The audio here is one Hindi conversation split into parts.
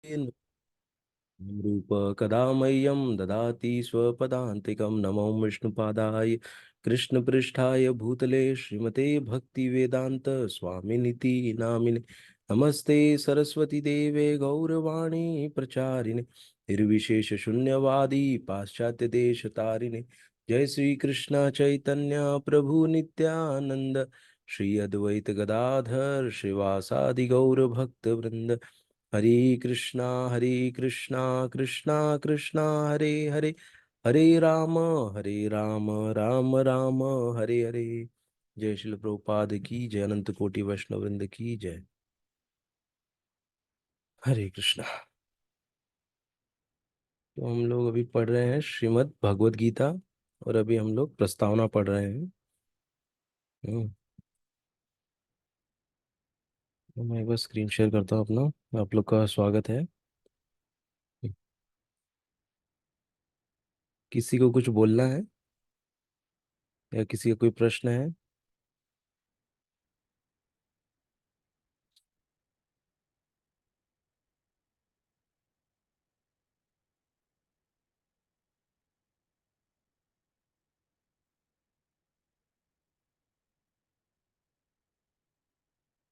रूप कदा मह्यं ददाति स्वपदान्तिकं। नमो विष्णुपादाय कृष्णपृष्ठाय भूतले श्रीमते भक्तिवेदान्त स्वामिनिति नामिने। नमस्ते सरस्वती देवे गौरवाणी प्रचारिणे निर्विशेष शून्यवादी पाश्चात्य देश तारिणे। जय श्री कृष्ण चैतन्य प्रभु नित्यानंद श्री अद्वैत गदाधर श्रीवासादि गौर भक्त वृंद। हरे कृष्णा कृष्णा कृष्णा हरे हरे हरे राम राम राम हरे हरे। जय श्री प्रभुपाद की जय। अनंत कोटि वैष्णव वृंद की जय। हरे कृष्णा। तो हम लोग अभी पढ़ रहे हैं श्रीमद् भगवद गीता, और अभी हम लोग प्रस्तावना पढ़ रहे हैं। हम्म, तो मैं एक बार स्क्रीन शेयर करता हूँ अपना। आप लोग का स्वागत है। किसी को कुछ बोलना है या किसी का कोई प्रश्न है?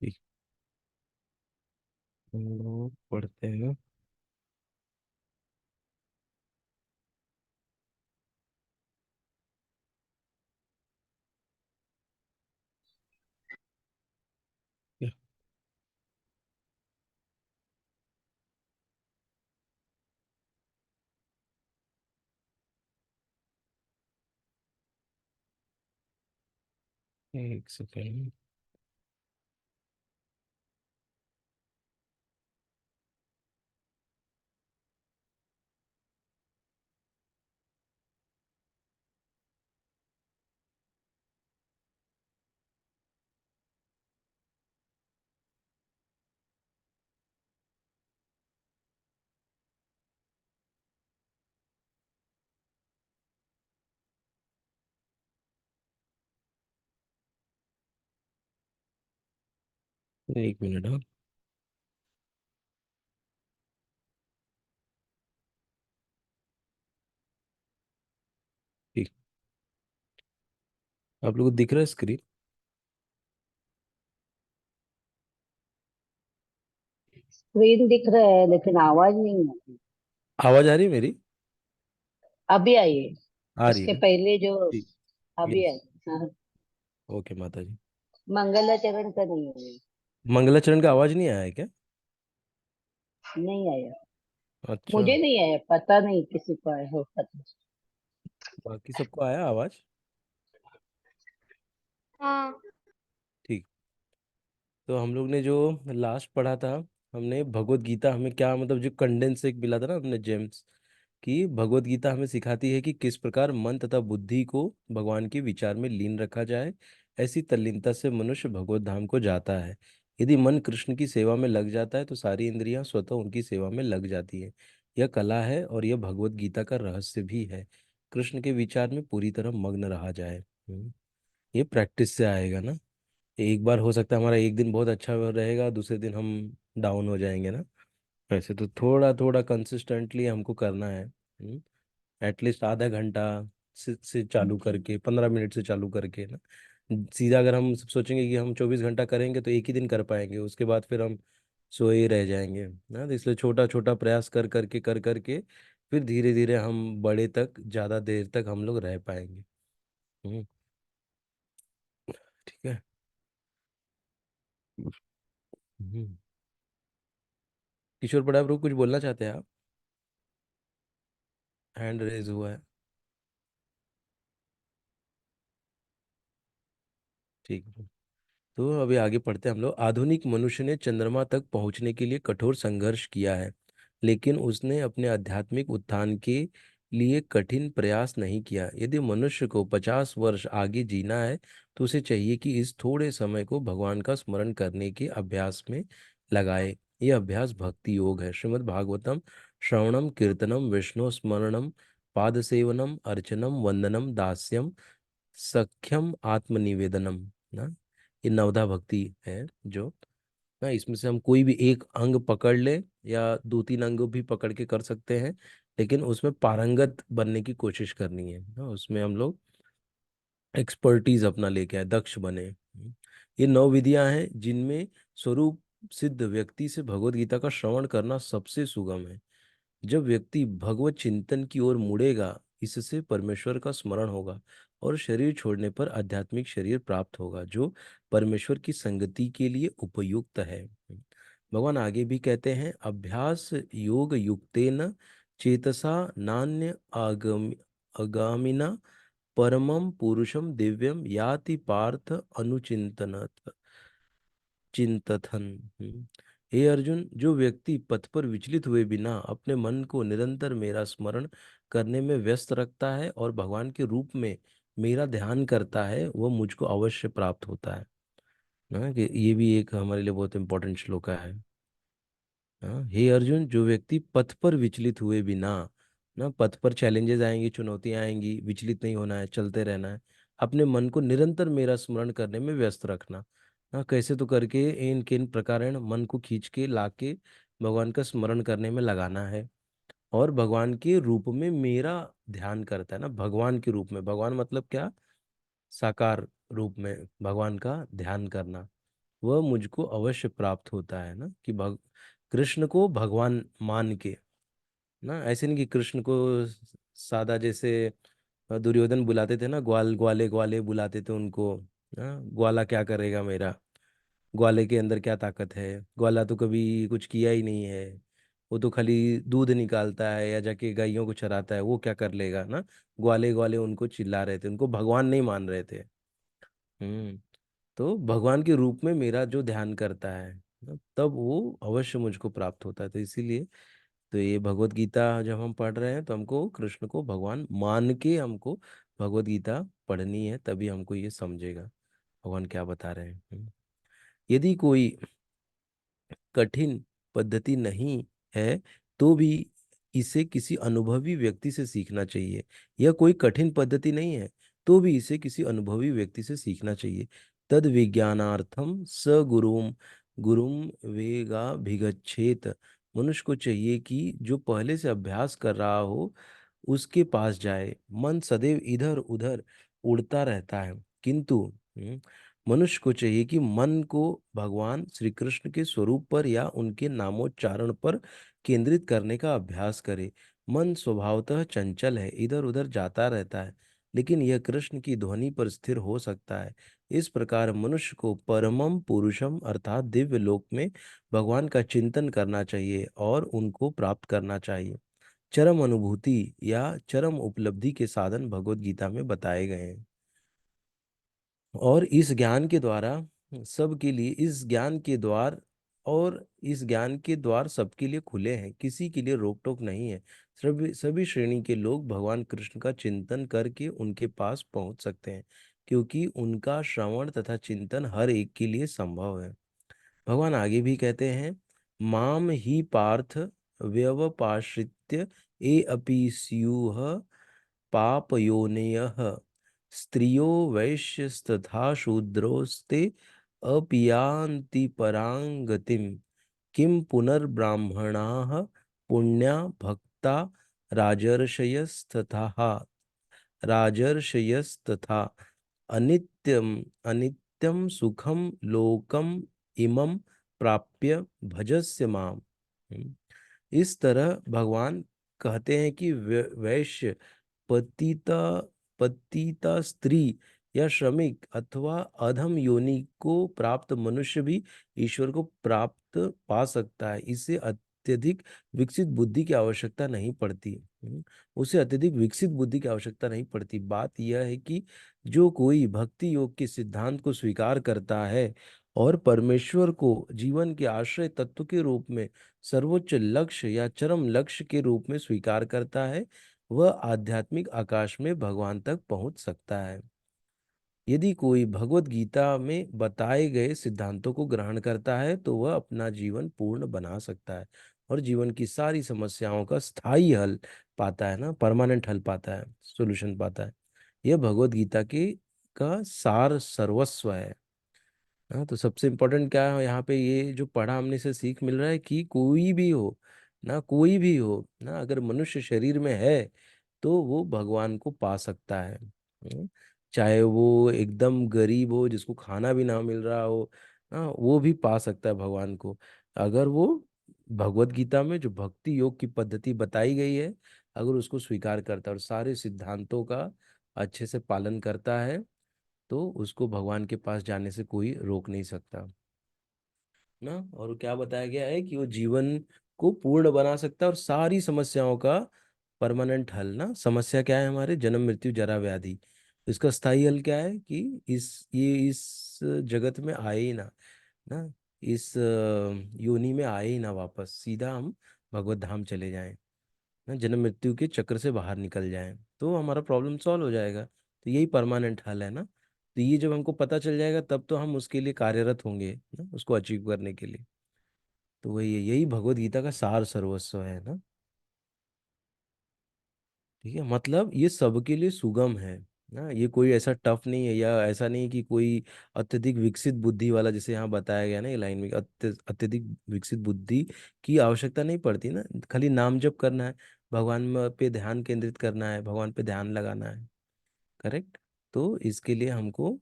ठीक, हम लोग पढ़ते हैं। एक सेकेंड। एक मिनट, हाँ। ठीक। आप लोगों को दिख रहा है स्क्रीन? स्क्रीन दिख रहा है लेकिन आवाज नहीं है। आवाज आ रही है मेरी? अभी आई है। आ रही है उसके ना? पहले जो ठीक। अभी यस। आई। हाँ। ओके माता जी। मंगलाचरण का नहीं है। मंगलाचरण का आवाज नहीं आया है क्या? नहीं आया। अच्छा। मुझे नहीं आया, पता नहीं किसी को आया हो पता। बाकी सबको आया आवाज? हाँ। ठीक। तो हम लोग ने जो लास्ट पढ़ा था, हमने भगवत गीता हमें क्या मतलब जो कंडेंस एक मिला था ना हमने जेम्स, कि भगवत गीता हमें सिखाती है कि किस प्रकार मन तथा बुद्धि को भगवान के विचार में लीन रखा जाए। ऐसी तल्लीनता से मनुष्य भगवत धाम को जाता है। यदि मन कृष्ण की सेवा में लग जाता है तो सारी इंद्रियां स्वतः उनकी सेवा में लग जाती है। यह कला है और यह भगवत गीता का रहस्य भी है। कृष्ण के विचार में पूरी तरह मग्न रहा जाए। ये प्रैक्टिस से आएगा ना। एक बार हो सकता है हमारा एक दिन बहुत अच्छा रहेगा, दूसरे दिन हम डाउन हो जाएंगे ना। वैसे तो थोड़ा थोड़ा कंसिस्टेंटली हमको करना है। एटलीस्ट आधा घंटा से चालू करके 15 मिनट से चालू करके ना। सीधा अगर हम सोचेंगे कि हम 24 घंटा करेंगे तो एक ही दिन कर पाएंगे, उसके बाद फिर हम सोए ही रह जाएंगे ना। तो इसलिए छोटा छोटा प्रयास कर करके फिर धीरे धीरे हम बड़े तक ज़्यादा देर तक हम लोग रह पाएंगे। हम्म, ठीक है। हम्म। किशोर बड़ा प्रभु कुछ बोलना चाहते हैं आप? हैंड रेज हुआ है। ठीक है। तो अभी आगे पढ़ते हैं हम लोग। आधुनिक मनुष्य ने चंद्रमा तक पहुंचने के लिए कठोर संघर्ष किया है, लेकिन उसने अपने आध्यात्मिक उत्थान के लिए कठिन प्रयास नहीं किया। यदि मनुष्य को 50 वर्ष आगे जीना है तो उसे चाहिए कि इस थोड़े समय को भगवान का स्मरण करने के अभ्यास में लगाए। यह अभ्यास भक्ति योग है। श्रीमद् भागवतम श्रवणम कीर्तनम विष्णु स्मरणम पाद सेवनम अर्चनम वंदनम दास्यम सख्यम आत्मनिवेदनम ना। ये नवधा भक्ति है जो ना। इसमें से हम कोई भी एक अंग पकड़ ले या दो तीन अंग भी पकड़ के कर सकते हैं, लेकिन उसमें पारंगत बनने की कोशिश करनी है ना। उसमें हम लोग एक्सपर्टीज अपना लेके आए, दक्ष बने। ये 9 विधियां हैं जिनमें स्वरूप सिद्ध व्यक्ति से भगवत गीता का श्रवण करना सबसे सुगम है। जब व्यक्ति भगवत चिंतन की ओर मुड़ेगा, इससे परमेश्वर का स्मरण होगा और शरीर छोड़ने पर आध्यात्मिक शरीर प्राप्त होगा, जो परमेश्वर की संगति के लिए उपयुक्त है। भगवान आगे भी कहते हैं, अभ्यास योग युक्तेन चेतसा नान्य आगामिना परमम पुरुषम दिव्यम याति पार्थ अनुचिंतनत चिंतथन। हे अर्जुन, जो व्यक्ति पथ पर विचलित हुए बिना अपने मन को निरंतर मेरा स्मरण करने में व्यस्त रखता है और भगवान के रूप में मेरा ध्यान करता है, वह मुझको अवश्य प्राप्त होता है ना। कि ये भी एक हमारे लिए बहुत इंपॉर्टेंट श्लोक है। हाँ, हे अर्जुन, जो व्यक्ति पथ पर विचलित हुए बिना, ना पथ पर चैलेंजेस आएंगी, चुनौतियां आएंगी, विचलित नहीं होना है, चलते रहना है, अपने मन को निरंतर मेरा स्मरण करने में व्यस्त रखना। हाँ, कैसे तो करके इन किन प्रकार मन को खींच के लाके भगवान का स्मरण करने में लगाना है, और भगवान के रूप में मेरा ध्यान करता है ना। भगवान के रूप में, भगवान मतलब क्या, साकार रूप में भगवान का ध्यान करना, वह मुझको अवश्य प्राप्त होता है ना। कि कृष्ण को भगवान मान के ना, ऐसे नहीं कि कृष्ण को सादा जैसे दुर्योधन बुलाते थे ना, ग्वाल ग्वाले ग्वाले बुलाते थे उनको ना। ग्वाला क्या करेगा मेरा, ग्वाले के अंदर क्या ताकत है, ग्वाला तो कभी कुछ किया ही नहीं है, वो तो खाली दूध निकालता है या जाके गायों को चराता है, वो क्या कर लेगा ना। ग्वाले ग्वाले उनको चिल्ला रहे थे, उनको भगवान नहीं मान रहे थे। तो भगवान के रूप में मेरा जो ध्यान करता है ना, तब वो अवश्य मुझको प्राप्त होता है। तो इसीलिए तो ये भगवत गीता जब हम पढ़ रहे हैं, तो हमको कृष्ण को भगवान मान के हमको भगवत गीता पढ़नी है, तभी हमको ये समझेगा भगवान क्या बता रहे हैं। यदि कोई कठिन पद्धति नहीं है, तो भी इसे किसी अनुभवी व्यक्ति से सीखना चाहिए। यह कोई कठिन पद्धति नहीं है, तो भी इसे किसी अनुभवी व्यक्ति से सीखना चाहिए। तद विज्ञानार्थम स गुरुम गुरुम वेगाभिगच्छेत। मनुष्य को चाहिए कि जो पहले से अभ्यास कर रहा हो, उसके पास जाए। मन सदैव इधर उधर उड़ता रहता है, किंतु मनुष्य को चाहिए कि मन को भगवान श्री कृष्ण के स्वरूप पर या उनके नामोच्चारण पर केंद्रित करने का अभ्यास करे। मन स्वभावतः चंचल है, इधर उधर जाता रहता है, लेकिन यह कृष्ण की ध्वनि पर स्थिर हो सकता है। इस प्रकार मनुष्य को परमम पुरुषम अर्थात दिव्य लोक में भगवान का चिंतन करना चाहिए और उनको प्राप्त करना चाहिए। चरम अनुभूति या चरम उपलब्धि के साधन भगवत गीता में बताए गए हैं, और इस ज्ञान के द्वारा सबके लिए इस ज्ञान के द्वार और इस ज्ञान के द्वार सबके लिए खुले हैं, किसी के लिए रोक टोक नहीं है। सभी सभी श्रेणी के लोग भगवान कृष्ण का चिंतन करके उनके पास पहुंच सकते हैं, क्योंकि उनका श्रवण तथा चिंतन हर एक के लिए संभव है। भगवान आगे भी कहते हैं, माम ही पार्थ व्यवपाश्रित्य ए अपि स्युः पापयोनयः स्त्रियो वैश्यस्तथा शूद्रोस्ते अपियान्ति परां गतिम किम पुनर्ब्राह्मणाः पुण्या भक्ता राजर्षयस्तथा राजर्षयस्तथा अनित्यम अनित्यम सुखम लोकम इमं प्राप्य भजस्य माम। इस तरह भगवान कहते हैं कि वैश्य, पतिता पतिता स्त्री या श्रमिक अथवा अधम योनि को प्राप्त मनुष्य भी ईश्वर को प्राप्त पा सकता है। इसे अत्यधिक विकसित बुद्धि की आवश्यकता नहीं पड़ती। उसे अत्यधिक विकसित बुद्धि की आवश्यकता नहीं पड़ती। बात यह है कि जो कोई भक्ति योग के सिद्धांत को स्वीकार करता है और परमेश्वर को जीवन के आश्रय तत्व के रूप में सर्वोच्च लक्ष्य या चरम लक्ष्य के रूप में स्वीकार करता है, वह आध्यात्मिक आकाश में भगवान तक पहुंच सकता है। यदि कोई भगवत गीता में बताए गए सिद्धांतों को ग्रहण करता है, तो वह अपना जीवन पूर्ण बना सकता है और जीवन की सारी समस्याओं का स्थायी हल पाता है ना, परमानेंट हल पाता है, सॉल्यूशन पाता है। यह भगवत गीता के का सार सर्वस्व है। हाँ, तो सबसे इम्पोर्टेंट क्या है यहाँ पे, ये जो पढ़ा हमने से सीख मिल रहा है कि कोई भी हो ना, कोई भी हो ना, अगर मनुष्य शरीर में है तो वो भगवान को पा सकता है। चाहे वो एकदम गरीब हो, जिसको खाना भी ना मिल रहा हो, ना वो भी पा सकता है भगवान को, अगर वो भगवत गीता में जो भक्ति योग की पद्धति बताई गई है, अगर उसको स्वीकार करता है और सारे सिद्धांतों का अच्छे से पालन करता है, तो उसको भगवान के पास जाने से कोई रोक नहीं सकता ना। और क्या बताया गया है कि वो जीवन को पूर्ण बना सकता है और सारी समस्याओं का परमानेंट हल ना। समस्या क्या है हमारे, जन्म मृत्यु जरा व्याधि, तो इसका स्थायी हल क्या है कि इस जगत में आए ही ना, ना इस योनि में आए ही ना, वापस सीधा हम भगवत धाम चले जाएं ना, जन्म मृत्यु के चक्र से बाहर निकल जाएं, तो हमारा प्रॉब्लम सॉल्व हो जाएगा। तो यही परमानेंट हल है ना। तो ये जब हमको पता चल जाएगा तब तो हम उसके लिए कार्यरत होंगे ना, उसको अचीव करने के लिए। तो वही है, यही भगवत गीता का सार सर्वस्व है ना। ठीक है, मतलब ये सबके लिए सुगम है ना, ये कोई ऐसा टफ नहीं है, या ऐसा नहीं कि कोई अत्यधिक विकसित बुद्धि वाला, जैसे यहाँ बताया गया ना ये लाइन में, अत्यधिक विकसित बुद्धि की आवश्यकता नहीं पड़ती ना, खाली नाम जप करना है, भगवान पे ध्यान केंद्रित करना है, भगवान पे ध्यान लगाना है। करेक्ट। तो इसके लिए हमको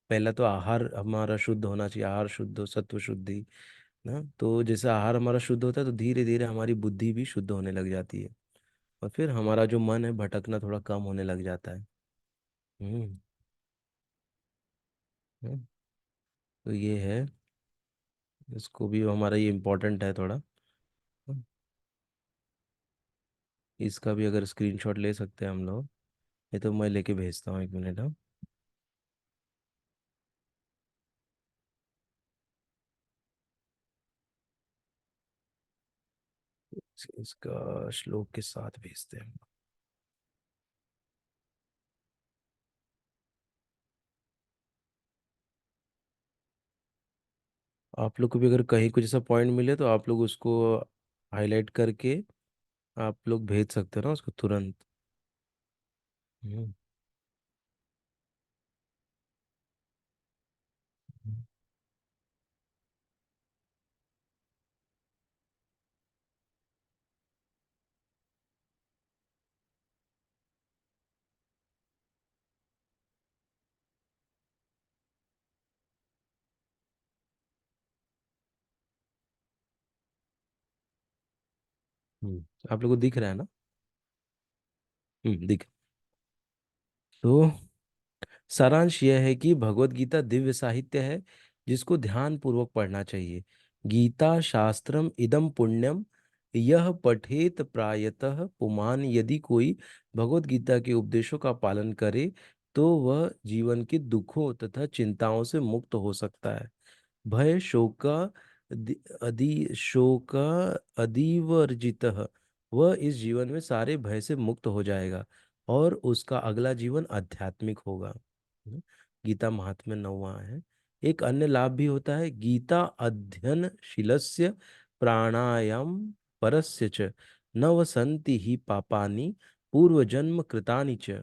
पहला तो आहार हमारा शुद्ध होना चाहिए, आहार शुद्ध हो, सत्व शुद्धि ना। तो जैसे आहार हमारा शुद्ध होता है तो धीरे धीरे हमारी बुद्धि भी शुद्ध होने लग जाती है, और फिर हमारा जो मन है भटकना थोड़ा कम होने लग जाता है। हम्म। हम्म, तो ये है, इसको भी हमारा ये इम्पोर्टेंट है थोड़ा। हम्म, इसका भी अगर स्क्रीनशॉट ले सकते हैं हम लोग, ये तो मैं लेके भेजता हूँ, 1 मिनट। हाँ, इसका श्लोक के साथ भेजते हैं। आप लोग को भी अगर कहीं कुछ ऐसा पॉइंट मिले तो आप लोग उसको हाईलाइट करके आप लोग भेज सकते हो ना उसको तुरंत। हम्म। आप लोग को दिख रहा है ना। दिख। तो सारांश यह है कि भगवत गीता दिव्य साहित्य है, जिसको ध्यान पूर्वक पढ़ना चाहिए। गीता शास्त्रम इदम पुण्यम, यह पठेत प्रायतः पुमान। यदि कोई भगवत गीता के उपदेशों का पालन करे तो वह जीवन के दुखों तथा चिंताओं से मुक्त हो सकता है। भय शोका शोका अधिवर्जित, वह इस जीवन में सारे भय से मुक्त हो जाएगा और उसका अगला जीवन आध्यात्मिक होगा। हम्म, गीता महात्म्य 9वां है। एक अन्य लाभ भी होता है, गीता अध्ययनशीलस्य प्राणायाम परस्य च नवसन्ति ही पापानि पूर्वजन्म कृतानि च।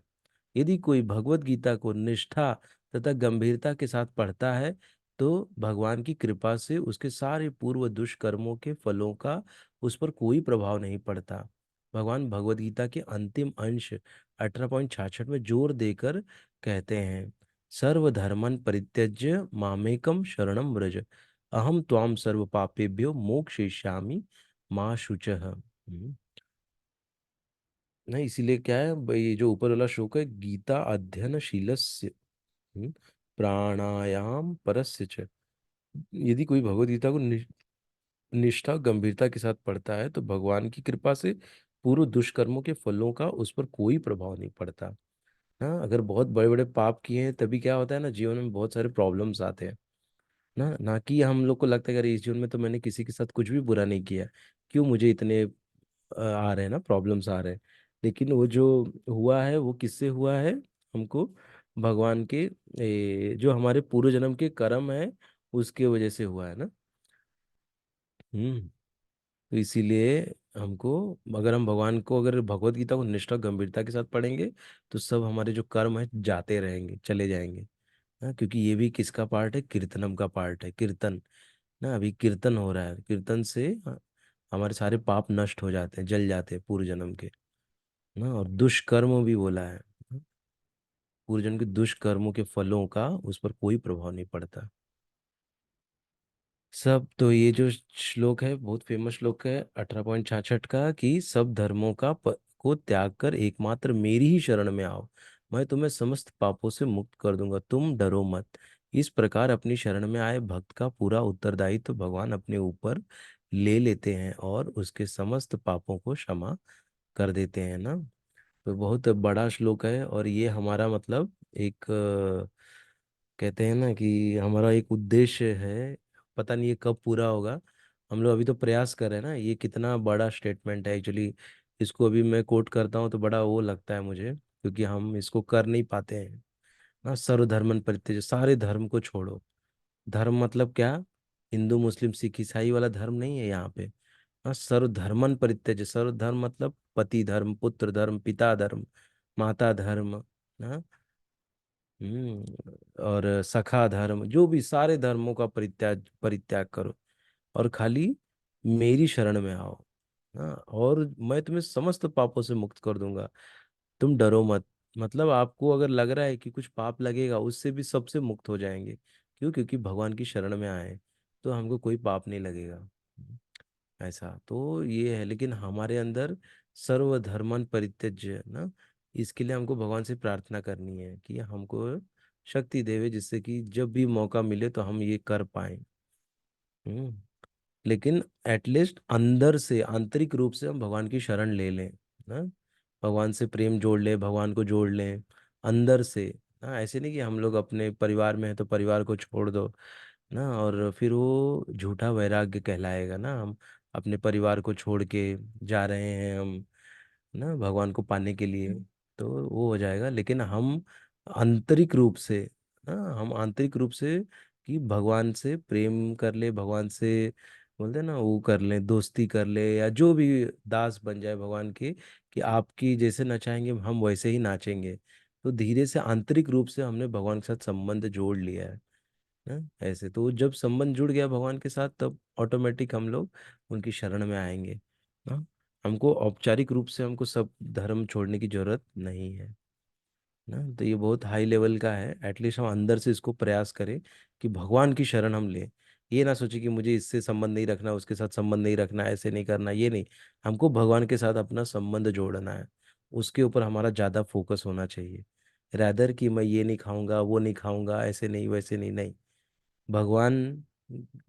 यदि कोई भगवत गीता को निष्ठा तथा गंभीरता के साथ पढ़ता है तो भगवान की कृपा से उसके सारे पूर्व दुष्कर्मों के फलों का उस पर कोई प्रभाव नहीं पड़ता। भगवान भगवत गीता के अंतिम अंश 18.66 में जोर देकर कहते हैं, सर्वधर्मन परित्यज्य मामेकम शरणम व्रज, अहम त्वाम सर्व पापेभ्यो मोक्षयिष्यामि माँ शुचः। नहीं, इसीलिए क्या है भाई, ये जो ऊपर वाला श्लोक है, गीता अध्ययनशीलस्य हम्म, प्राणायाम परस्य च। यदि कोई भगवत गीता को निष्ठा गंभीरता के साथ पढ़ता है तो भगवान की कृपा से पूर्व दुष्कर्मों के फलों का उस पर कोई प्रभाव नहीं पड़ता। हाँ, अगर बहुत बड़े बड़े पाप किए हैं तभी क्या होता है ना, जीवन में बहुत सारे प्रॉब्लम्स आते हैं ना। ना कि हम लोग को लगता है कि अरे इस जीवन में तो मैंने किसी के साथ कुछ भी बुरा नहीं किया, क्यों मुझे इतने आ रहे हैं ना, प्रॉब्लम्स आ रहे हैं। लेकिन वो जो हुआ है वो किससे हुआ है, हमको भगवान के जो हमारे पूर्व जन्म के कर्म है उसके वजह से हुआ है ना। हम्म। तो इसीलिए हमको, अगर हम भगवान को, अगर भगवत गीता को निष्ठा गंभीरता के साथ पढ़ेंगे तो सब हमारे जो कर्म है जाते रहेंगे, चले जाएंगे। हाँ, क्योंकि ये भी किसका पार्ट है, कीर्तनम का पार्ट है, कीर्तन ना। अभी कीर्तन हो रहा है, कीर्तन से हमारे सारे पाप नष्ट हो जाते हैं, जल जाते हैं पूर्व जन्म के ना। और दुष्कर्म भी बोला है, पूर्व जन्म के दुष्कर्मों के फलों का उस पर कोई प्रभाव नहीं पड़ता। सब तो ये जो श्लोक है बहुत फेमस श्लोक है 18.66 का, कि सब धर्मों को त्याग कर एकमात्र मेरी ही शरण में आओ, मैं तुम्हें समस्त पापों से मुक्त कर दूंगा, तुम डरो मत। इस प्रकार अपनी शरण में आए भक्त का पूरा उत्तरदायित्व तो भगवान अपने ऊपर ले लेते हैं और उसके समस्त पापों को क्षमा कर देते हैं ना। तो बहुत बड़ा श्लोक है, और ये हमारा मतलब एक कहते हैं ना कि हमारा एक उद्देश्य है। पता नहीं ये कब पूरा होगा। हम लोग अभी तो प्रयास कर रहे हैं ना, ये कितना बड़ा स्टेटमेंट है एक्चुअली। इसको अभी मैं कोट करता हूँ तो बड़ा वो लगता है मुझे, क्योंकि हम इसको कर नहीं पाते हैं ना। सर्वधर्मन परित्यज, सारे धर्म को छोड़ो। धर्म मतलब क्या, हिंदू मुस्लिम सिख ईसाई वाला धर्म नहीं है यहाँ पे। हाँ, सर्वधर्मन परित्यज, सर्वधर्म मतलब पति धर्म, पुत्र धर्म, पिता धर्म, माता धर्म, हाँ, और सखा धर्म, जो भी सारे धर्मों का परित्याग परित्याग करो, और खाली मेरी शरण में आओ। हाँ, और मैं तुम्हें समस्त पापों से मुक्त कर दूंगा, तुम डरो मत। मतलब आपको अगर लग रहा है कि कुछ पाप लगेगा, उससे भी सबसे मुक्त हो जाएंगे। क्यों? क्योंकि भगवान की शरण में आए तो हमको कोई पाप नहीं लगेगा। ऐसा तो ये है, लेकिन हमारे अंदर सर्वधर्मन परित्यज्य ना, इसके लिए हमको भगवान से प्रार्थना करनी है कि हमको शक्ति देवे, जिससे कि जब भी मौका मिले तो हम ये कर पाए। हम्म लेकिन एटलीस्ट अंदर से, आंतरिक रूप से हम भगवान की शरण ले लें ना। भगवान से प्रेम जोड़ लें, भगवान को जोड़ लें अंदर से ना। ऐसे नहीं कि हम लोग अपने परिवार में हैं तो परिवार को छोड़ दो ना, और फिर वो झूठा वैराग्य कहलाएगा ना। हम अपने परिवार को छोड़ के जा रहे हैं हम ना भगवान को पाने के लिए, तो वो हो जाएगा। लेकिन हम आंतरिक रूप से ना, हम आंतरिक रूप से कि भगवान से प्रेम कर ले, भगवान से बोलते हैं ना वो कर ले, दोस्ती कर ले, या जो भी दास बन जाए भगवान के, कि आपकी जैसे नचाएंगे हम वैसे ही नाचेंगे। तो धीरे से आंतरिक रूप से हमने भगवान के साथ संबंध जोड़ लिया है ना। ऐसे तो जब संबंध जुड़ गया भगवान के साथ, तब ऑटोमेटिक हम लोग उनकी शरण में आएंगे ना। हमको औपचारिक रूप से हमको सब धर्म छोड़ने की जरूरत नहीं है ना। तो ये बहुत हाई लेवल का है, एटलीस्ट हम अंदर से इसको प्रयास करें कि भगवान की शरण हम लें। ये ना सोचे कि मुझे इससे संबंध नहीं रखना, उसके साथ संबंध नहीं रखना, ऐसे नहीं करना, ये नहीं। हमको भगवान के साथ अपना संबंध जोड़ना है, उसके ऊपर हमारा ज़्यादा फोकस होना चाहिए। रैदर कि मैं ये नहीं खाऊंगा, वो नहीं खाऊंगा, ऐसे नहीं वैसे नहीं, नहीं। भगवान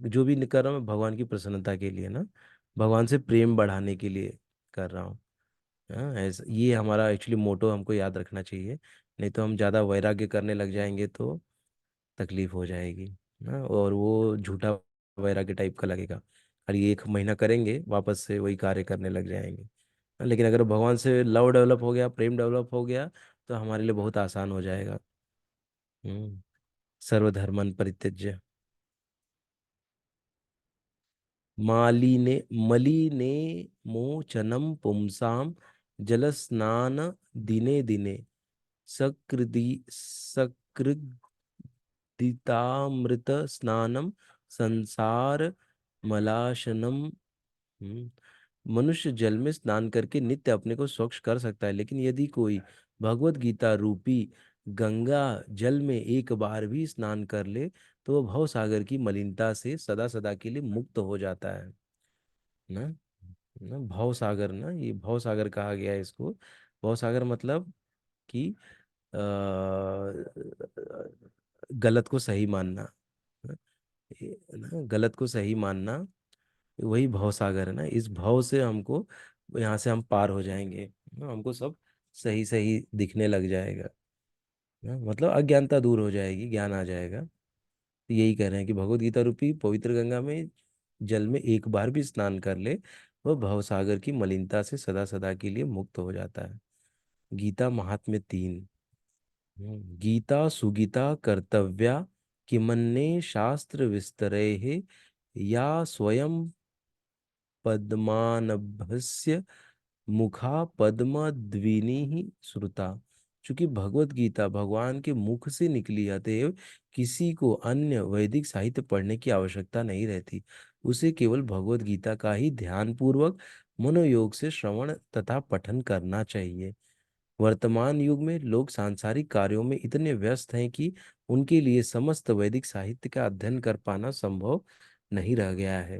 जो भी कर रहा हूँ मैं भगवान की प्रसन्नता के लिए ना, भगवान से प्रेम बढ़ाने के लिए कर रहा हूँ। हाँ, ऐसा ये हमारा एक्चुअली मोटो हमको याद रखना चाहिए। नहीं तो हम ज़्यादा वैराग्य करने लग जाएंगे तो तकलीफ हो जाएगी ना, और वो झूठा वैराग्य टाइप का लगेगा। और ये 1 महीना करेंगे, वापस से वही कार्य करने लग जाएंगे। हाँ, लेकिन अगर भगवान से लव डेवलप हो गया, प्रेम डेवलप हो गया, तो हमारे लिए बहुत आसान हो जाएगा। सर्वधर्मन परित्यज्य मालिने मलिने मोचनम पुंसाम जलस्नान दिने दिने सकृदि सकृदितामृत स्नानम संसार मलाशनम। हम्म, मनुष्य जल में स्नान करके नित्य अपने को स्वच्छ कर सकता है, लेकिन यदि कोई भगवत गीता रूपी गंगा जल में एक बार भी स्नान कर ले, तो वह भव सागर की मलिनता से सदा सदा के लिए मुक्त हो जाता है ना। ना भव सागर ना, ये भव सागर कहा गया है इसको। भव सागर मतलब कि गलत को सही मानना, ना, ना गलत को सही मानना, वही भव सागर है ना। इस भव से हमको, यहाँ से हम पार हो जाएंगे ना, हमको सब सही सही दिखने लग जाएगा ना। मतलब अज्ञानता दूर हो जाएगी, ज्ञान आ जाएगा। तो यही कह रहे हैं कि भगवत गीता रूपी पवित्र गंगा में जल में एक बार भी स्नान कर ले, वह भव सागर की मलिनता से सदा सदा के लिए मुक्त हो जाता है। गीता महात्म्य 3। गीता सुगीता कर्तव्या किमन्ये शास्त्र विस्तरेः या स्वयं पद्मानभस्य मुखा पद्मद्विनीः श्रुता। चूंकि भगवत गीता भगवान के मुख से निकली, अतएव किसी को अन्य वैदिक साहित्य पढ़ने की आवश्यकता नहीं रहती। उसे केवल भगवत गीता का ही ध्यान पूर्वक मनोयोग से श्रवण तथा पठन करना चाहिए। वर्तमान युग में लोग सांसारिक कार्यों में इतने व्यस्त हैं कि उनके लिए समस्त वैदिक साहित्य का अध्ययन कर पाना संभव नहीं रह गया है।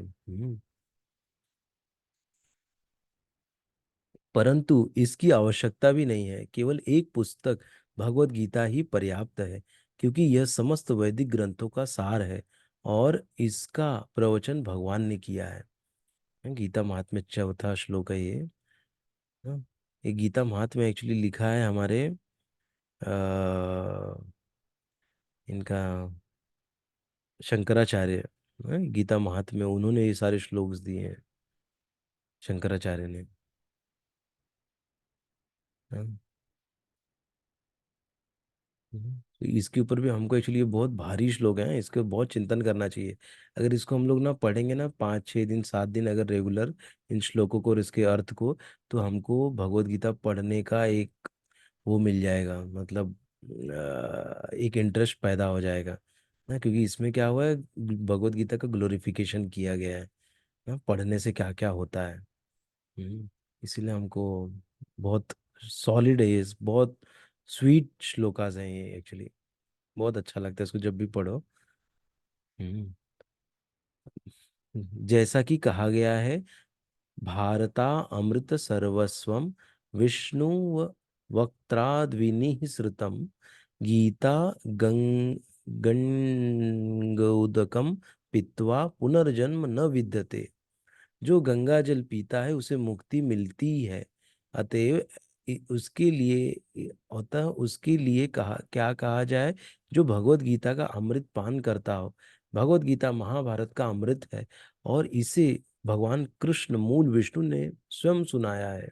परंतु इसकी आवश्यकता भी नहीं है, केवल एक पुस्तक भगवत गीता ही पर्याप्त है, क्योंकि यह समस्त वैदिक ग्रंथों का सार है और इसका प्रवचन भगवान ने किया है। गीता महात्म्य चौथा श्लोक है ये। हाँ, ये गीता महात्म्य एक्चुअली लिखा है हमारे इनका शंकराचार्य। गीता महात्म्य उन्होंने ये सारे श्लोक्स दिए हैं, शंकराचार्य ने। हाँ। तो इसके ऊपर भी हमको एक्चुअली ये बहुत भारी श्लोक हैं, इसके बहुत चिंतन करना चाहिए। अगर इसको हम लोग ना पढ़ेंगे ना 5 6 दिन 7 दिन अगर रेगुलर इन श्लोकों को और इसके अर्थ को, तो हमको भगवत गीता पढ़ने का एक वो मिल जाएगा, मतलब एक इंटरेस्ट पैदा हो जाएगा ना, क्योंकि इसमें क्या हुआ है, भगवत गीता का ग्लोरिफिकेशन किया गया है ना, पढ़ने से क्या क्या होता है। इसीलिए हमको बहुत सॉलिड है ये, बहुत स्वीट श्लोकास हैं ये एक्चुअली। बहुत अच्छा लगता है इसको जब भी पढ़ो। हम्म जैसा कि कहा गया है, भारता अमृत सर्वस्वम विष्णु वक्त्राद्विनिः श्रुतम गीता गंगोदकम पीत्वा पुनर्जन्म न विद्यते। जो गंगा जल पीता है उसे मुक्ति मिलती ही है, अतएव उसके लिए, अतः उसके लिए कहा क्या कहा जाए, जो भगवत गीता का अमृत पान करता हो। भगवत गीता महाभारत का अमृत है और इसे भगवान कृष्ण मूल विष्णु ने स्वयं सुनाया है।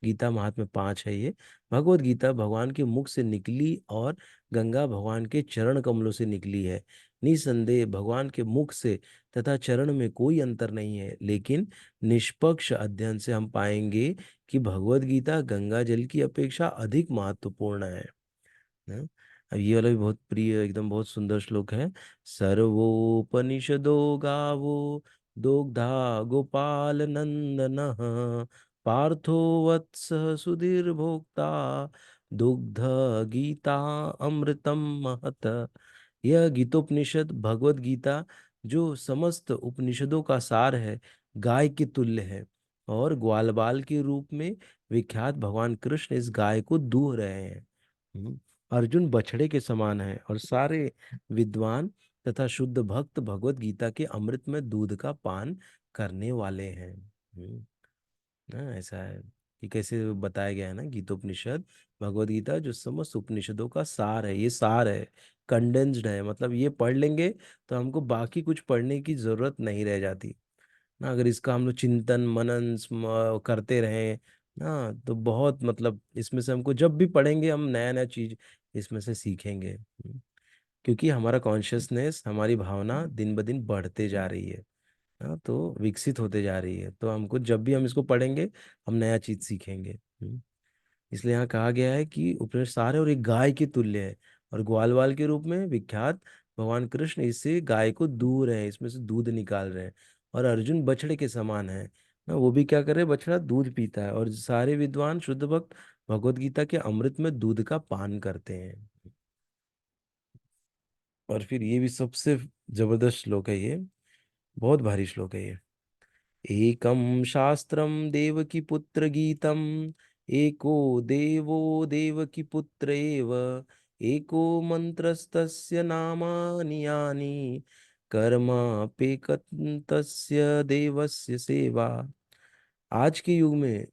गीता महात्म्य 5 है ये। भगवत गीता भगवान के मुख से निकली और गंगा भगवान के चरण कमलों से निकली है। निसंदेह भगवान के मुख से तथा चरण में कोई अंतर नहीं है, लेकिन निष्पक्ष अध्ययन से हम पाएंगे कि भगवत गीता गंगा जल की अपेक्षा अधिक महत्वपूर्ण है। हाँ? अब ये वाला भी बहुत प्रिय एकदम बहुत सुंदर श्लोक है। सर्वोपनिषदो गावो दोग्धा गोपाल नंदन पार्थो वत्स सुधीर भोक्ता दुग्ध गीता अमृतम महत। यह गीतोपनिषद भगवत गीता जो समस्त उपनिषदों का सार है, गाय के तुल्य है, और ग्वाल बाल के रूप में विख्यात भगवान कृष्ण इस गाय को दूह रहे हैं। हम्म। अर्जुन बछड़े के समान है और सारे विद्वान तथा शुद्ध भक्त भगवत गीता के अमृत में दूध का पान करने वाले हैं। ऐसा है कि कैसे बताया गया है ना, गीतोपनिषद भगवत गीता जो समस्त उपनिषदों का सार है, ये सार है, कंडेंस्ड है, मतलब ये पढ़ लेंगे तो हमको बाकी कुछ पढ़ने की जरूरत नहीं रह जाती ना। अगर इसका हम लोग चिंतन मनन करते रहें ना, तो बहुत मतलब इसमें से हमको जब भी पढ़ेंगे हम नया नया चीज इसमें से सीखेंगे। क्योंकि हमारा कॉन्शियसनेस हमारी भावना दिन ब दिन बढ़ते जा रही है। हाँ, तो विकसित होते जा रही है, तो हमको जब भी हम इसको पढ़ेंगे हम नया चीज सीखेंगे। इसलिए यहाँ कहा गया है कि उपनिषद सार है और एक गाय के तुल्य है, और ग्वाल वाल के रूप में विख्यात भगवान कृष्ण इससे गाय को दूह रहे हैं, इसमें से दूध निकाल रहे हैं। और अर्जुन बछड़े के समान है ना, वो भी क्या कर रहे हैं, बछड़ा दूध पीता है, और सारे विद्वान शुद्ध भक्त भगवत गीता के अमृत में दूध का पान करते हैं। और फिर ये भी सबसे जबरदस्त श्लोक है ये, बहुत भारी श्लोक है ये। एकं शास्त्रं देवकी पुत्र गीतम् एको देवो देवकी पुत्र एव एको मंत्रस्तस्य नामानि यानि कर्मापेकतस्य देवस्य सेवा। आज के युग में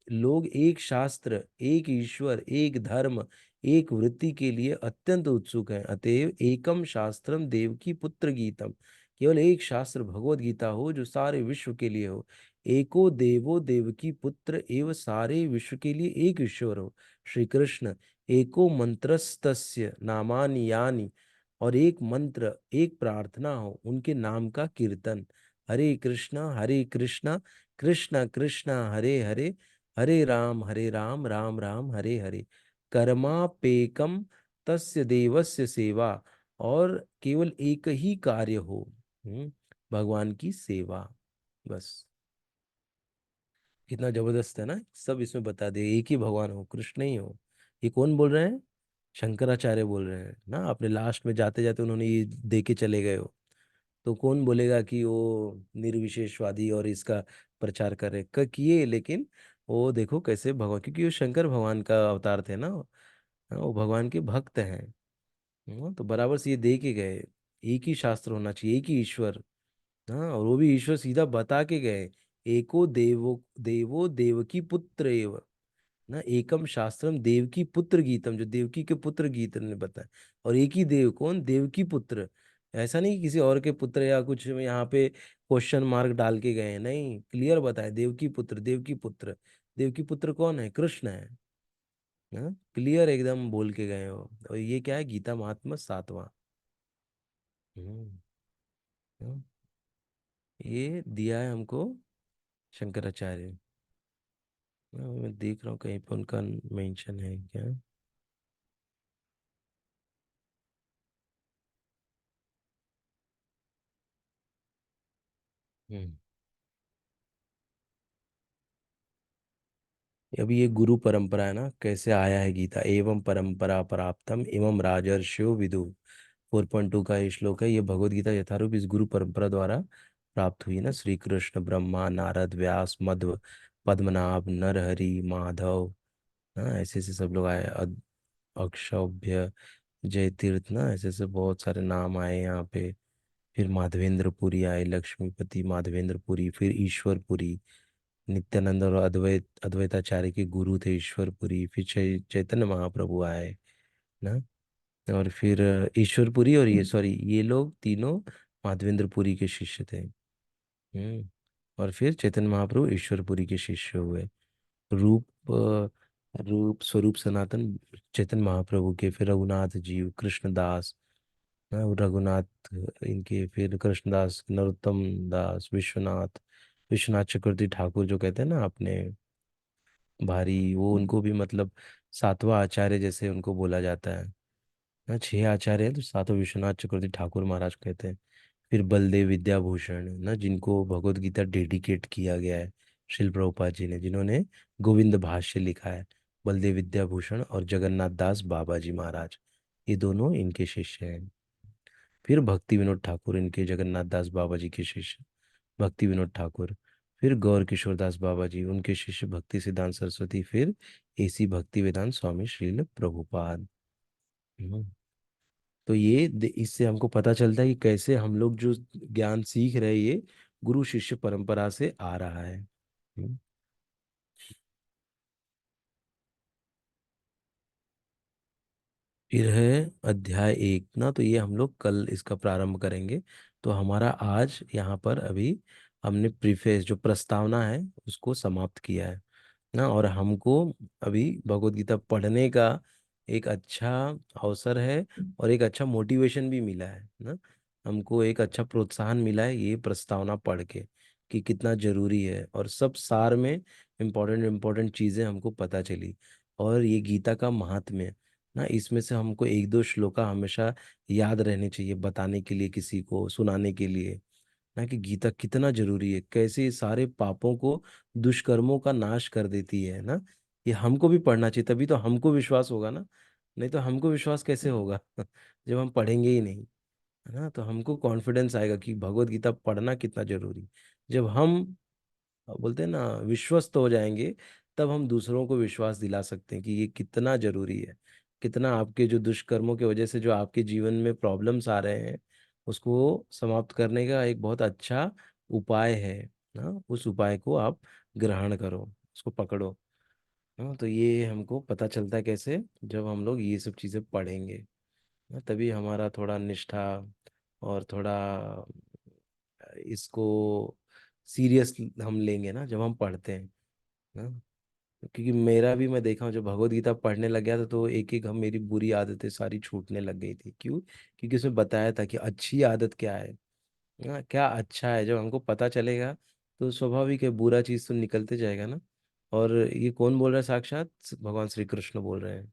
लोग एक शास्त्र, एक ईश्वर, एक धर्म, एक वृत्ति के लिए अत्यंत उत्सुक हैं, अतएव एकम शास्त्रम देवकी पुत्र गीतम, केवल एक शास्त्र भगवत गीता हो जो सारे विश्व के लिए हो। एको देवो देवकी पुत्र एवं सारे विश्व के लिए एक ईश्वर हो श्री कृष्ण। एको मंत्रस्तस्य नामानि यानि, और एक मंत्र एक प्रार्थना हो उनके नाम का कीर्तन। हरे कृष्णा कृष्णा कृष्णा हरे हरे, हरे राम राम राम हरे हरे। कर्मापेकम तस्य देवस्य सेवा, और केवल एक ही कार्य हो, भगवान की सेवा, बस। कितना जबरदस्त है ना, सब इसमें बता दिए, एक ही भगवान हो, कृष्ण ही हो। ये कौन बोल रहे हैं? शंकराचार्य बोल रहे हैं ना, अपने लास्ट में जाते जाते उन्होंने ये दे के चले गए हो। तो कौन बोलेगा कि वो निर्विशेषवादी और इसका प्रचार कर रहे किए, लेकिन वो देखो कैसे भगवान, क्योंकि वो शंकर भगवान का अवतार थे ना, वो भगवान के भक्त हैं। तो बराबर से ये दे के गए, एक ही शास्त्र होना चाहिए, एक ही ईश्वर। हाँ, और वो भी ईश्वर सीधा बता के गए, एको देवो देवो देवकी पुत्र एव, ना एकम शास्त्रम देवकी पुत्र गीतम, जो देवकी के पुत्र गीत ने बताया। और एक ही देव, कौन? देवकी पुत्र। ऐसा नहीं कि किसी और के पुत्र या कुछ यहाँ पे क्वेश्चन मार्क डाल के गए हैं, नहीं, क्लियर बताया, देवकी पुत्र, देवकी पुत्र। देवकी पुत्र कौन है? कृष्ण है। हाँ, क्लियर एकदम बोल के गए हो। और ये क्या है? गीता महात्मा सातवां। हम्म, हाँ, ये दिया है हमको शंकराचार्य। हाँ, मैं देख रहा हूँ कहीं पे उनका मेंशन है क्या। हम्म। अभी ये गुरु परंपरा है ना, कैसे आया है गीता, एवं परंपरा प्राप्तम इमं राजर्षियो विदु। 4.2 का ये श्लोक है, ये भगवत गीता यथारूप इस गुरु परंपरा द्वारा प्राप्त हुई ना, श्री कृष्ण, ब्रह्मा, नारद, व्यास, मध्व, पद्मनाभ, नरहरि, माधव, हाँ ऐसे ऐसे सब लोग आए, अक्षोभ्य, जय तीर्थ, ना ऐसे ऐसे बहुत सारे नाम आए यहाँ पे। फिर माधवेंद्रपुरी आए, लक्ष्मीपति माधवेंद्रपुरी, फिर ईश्वरपुरी, नित्यानंद और अद्वैताचार्य के गुरु थे ईश्वरपुरी, फिर चैतन्य महाप्रभु आए ना। और फिर ईश्वरपुरी और ये, सॉरी, ये लोग तीनों माधवेंद्रपुरी के शिष्य थे। और फिर चैतन्य महाप्रभु ईश्वरपुरी के शिष्य हुए। रूप रूप स्वरूप सनातन चैतन्य महाप्रभु के, फिर रघुनाथ जीव, कृष्णदास, रघुनाथ इनके, फिर कृष्णदास, नरोत्तम दास, विश्वनाथ, विश्वनाथ चक्रवर्ती ठाकुर जो कहते हैं ना अपने भारी, वो उनको भी मतलब सातवां आचार्य जैसे उनको बोला जाता है ना। छह आचार्य हैं तो सातों विश्वनाथ चक्रवर्ती ठाकुर महाराज कहते हैं। फिर बलदेव विद्याभूषण ना, जिनको भगवत गीता डेडिकेट किया गया है, श्रील प्रभुपाद जी ने, जिन्होंने गोविंद भाष्य लिखा है, बलदेव विद्याभूषण और जगन्नाथ दास बाबा जी महाराज, ये दोनों इनके शिष्य हैं। फिर भक्ति विनोद ठाकुर, इनके जगन्नाथ दास बाबा जी के शिष्य, भक्ति विनोद ठाकुर। फिर गौर किशोर दास बाबा जी, उनके शिष्य भक्ति सिद्धांत सरस्वती। फिर एसी भक्ति वेदांत स्वामी श्रील प्रभुपाद। हम्म। तो ये इससे हमको पता चलता है कि कैसे हम लोग जो ज्ञान सीख रहे हैं, ये गुरु शिष्य परंपरा से आ रहा है। हम्म। फिर है अध्याय 1 ना, तो ये हम लोग कल इसका प्रारंभ करेंगे। तो हमारा आज यहाँ पर अभी हमने प्रीफेस जो प्रस्तावना है उसको समाप्त किया है ना, और हमको अभी भगवत गीता पढ़ने का एक अच्छा अवसर है, और एक अच्छा मोटिवेशन भी मिला है ना। हमको एक अच्छा प्रोत्साहन मिला है ये प्रस्तावना पढ़ के, कि कितना जरूरी है, और सब सार में इम्पोर्टेंट इम्पोर्टेंट चीज़ें हमको पता चली। और ये गीता का महात्म्य ना, इसमें से हमको एक दो श्लोका हमेशा याद रहने चाहिए, बताने के लिए, किसी को सुनाने के लिए ना, कि गीता कितना जरूरी है, कैसे ये सारे पापों को, दुष्कर्मों का नाश कर देती है ना। ये हमको भी पढ़ना चाहिए, तभी तो हमको विश्वास होगा ना, नहीं तो हमको विश्वास कैसे होगा जब हम पढ़ेंगे ही नहीं, है ना। तो हमको कॉन्फिडेंस आएगा कि भगवत गीता पढ़ना कितना जरूरी। जब हम बोलते हैं ना विश्वस्त हो जाएंगे, तब हम दूसरों को विश्वास दिला सकते हैं कि ये कितना जरूरी है, कितना आपके जो दुष्कर्मों की वजह से जो आपके जीवन में प्रॉब्लम्स आ रहे हैं, उसको समाप्त करने का एक बहुत अच्छा उपाय है ना। उस उपाय को आप ग्रहण करो, उसको पकड़ो। हाँ, तो ये हमको पता चलता है कैसे, जब हम लोग ये सब चीज़ें पढ़ेंगे ना, तभी हमारा थोड़ा निष्ठा और थोड़ा इसको सीरियस हम लेंगे ना, जब हम पढ़ते हैं ना। क्योंकि मेरा भी, मैं देखा हूँ जब भगवत गीता पढ़ने लग गया था, तो एक एक हम मेरी बुरी आदतें सारी छूटने लग गई थी। क्यों? क्योंकि उसमें बताया था कि अच्छी आदत क्या है ना, क्या अच्छा है। जब हमको पता चलेगा तो स्वाभाविक है, बुरा चीज़ तो निकलते जाएगा ना। और ये कौन बोल रहा है? साक्षात भगवान श्री कृष्ण बोल रहे हैं।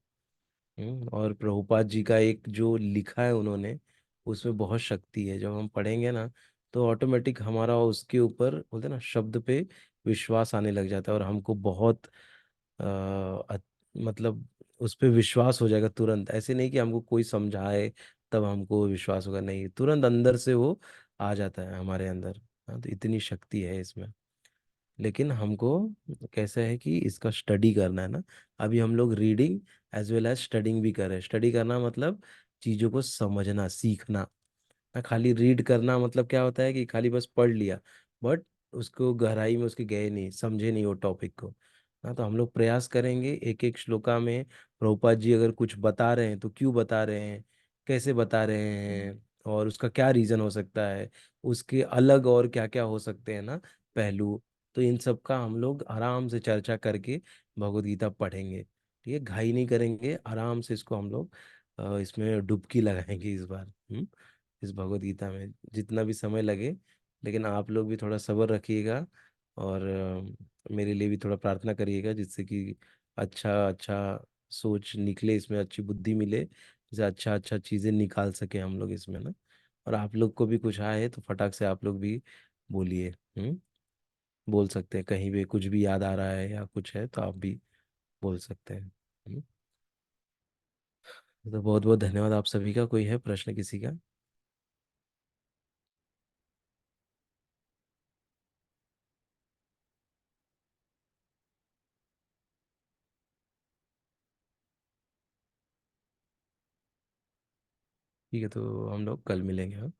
और प्रभुपाद जी का एक जो लिखा है उन्होंने, उसमें बहुत शक्ति है। जब हम पढ़ेंगे ना, तो ऑटोमेटिक हमारा उसके ऊपर बोलते हैं ना, शब्द पे विश्वास आने लग जाता है, और हमको बहुत मतलब उस पे विश्वास हो जाएगा तुरंत। ऐसे नहीं कि हमको कोई समझाए तब हमको विश्वास होगा, नहीं, तुरंत अंदर से वो आ जाता है हमारे अंदर। हाँ, तो इतनी शक्ति है इसमें। लेकिन हमको कैसा है कि इसका स्टडी करना है ना। अभी हम लोग reading as well as studying भी कर रहे हैं। स्टडी करना मतलब चीज़ों को समझना, सीखना। ना खाली रीड करना मतलब क्या होता है कि खाली बस पढ़ लिया, बट उसको गहराई में उसके गए नहीं, समझे नहीं वो टॉपिक को। ना, तो हम लोग प्रयास करेंगे एक एक श्लोका में प्रभुपाद जी अगर कुछ बता रहे हैं तो क्यों बता रहे हैं, कैसे बता रहे हैं, और उसका क्या रीज़न हो सकता है, उसके अलग और क्या क्या हो सकते हैं ना पहलू। तो इन सब का हम लोग आराम से चर्चा करके भगवत गीता पढ़ेंगे। ठीक है, घाई नहीं करेंगे, आराम से इसको हम लोग इसमें डुबकी लगाएंगे इस बार। इस भगवत गीता में जितना भी समय लगे। लेकिन आप लोग भी थोड़ा सब्र रखिएगा, और मेरे लिए भी थोड़ा प्रार्थना करिएगा, जिससे कि अच्छा अच्छा सोच निकले, इसमें अच्छी बुद्धि मिले, जिससे अच्छा अच्छा चीज़ें निकाल सके हम लोग इसमें ना। और आप लोग को भी कुछ आए तो फटाक से आप लोग भी बोलिए। बोल सकते हैं, कहीं भी कुछ भी याद आ रहा है या कुछ है तो आप भी बोल सकते हैं। तो बहुत बहुत धन्यवाद आप सभी का। कोई है प्रश्न किसी का? ठीक है, तो हम लोग कल मिलेंगे, हाँ।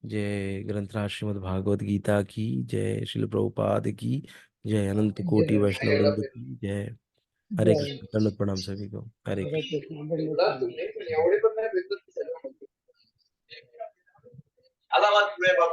जय ग्रंथराज श्रीमद् भागवत गीता की जय, श्रील प्रभुपाद की जय, अनंत कोटि जय वैष्णव वृंद की जय। हरे जय कृष्ण, दंडवत प्रणाम सभी को। हरे हरे कृष्ण। कृष्ण दंडवत प्रणाम।